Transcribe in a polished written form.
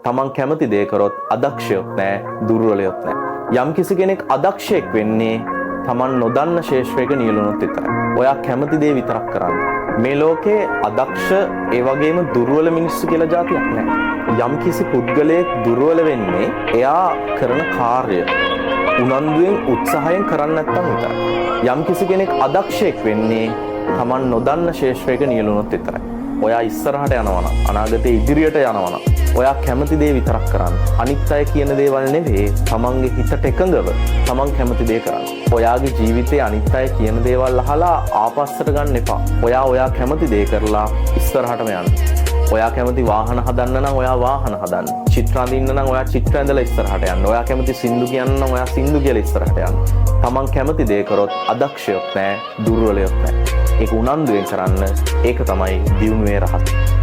තමන් කැමති දේ කරොත් අදක්ෂයොත් නැහැ, දුර්වලයොත් නැහැ. යම් කිසි කෙනෙක් අදක්ෂයෙක් වෙන්නේ තමන් නොදන්න ශේෂ්ත්‍රයක නියැලුණොත් විතරයි. ඔයා කැමති දේ විතරක් කරන්න. මේ ලෝකේ අදක්ෂ ඒ වගේම දුර්වල මිනිස්සු කියලා જાතියක් නැහැ. යම් කිසි පුද්ගලයෙක් දුර්වල වෙන්නේ එයා කරන කාර්ය උනන්දුවෙන් උත්සාහයෙන් කරන්නේ නැත්නම් විතරයි. යම් කිසි කෙනෙක් අදක්ෂයෙක් වෙන්නේ තමන් නොදන්න ශේෂ්ත්‍රයක නියැලුණොත් විතරයි. ඔයා ඉස්සරහට යනවා නම්, අනාගතේ ඉදිරියට යනවා නම් ඔයා කැමති දේ විතරක් කරන්න. අනිත් අය කියන දේවල් නෙවෙයි, තමන්ගේ හිතට එකඟව තමන් කැමති දේ කරන්න. ඔයාගේ ජීවිතේ අනිත් අය කියන දේවල් අහලා ආපස්සට ගන්න එපා. ඔයා කැමති දේ කරලා ඉස්සරහටම යන්න. ඔයා කැමති වාහන හදන්න නම් ඔයා වාහන හදන්න. චිත්‍ර අඳින්න නම් ඔයා චිත්‍ර ඇඳලා ඉස්සරහට යන්න. ඔයා කැමති සින්දු කියන්න නම් ඔයා සින්දු කියලා ඉස්සරහට යන්න. තමන් කැමති දේ කරොත් අදක්ෂයොත් නැහැ, දුර්වලයොත් නැහැ. ඒක උනන්දුවෙන් කරන්න. ඒක තමයි දියුණුවේ රහස.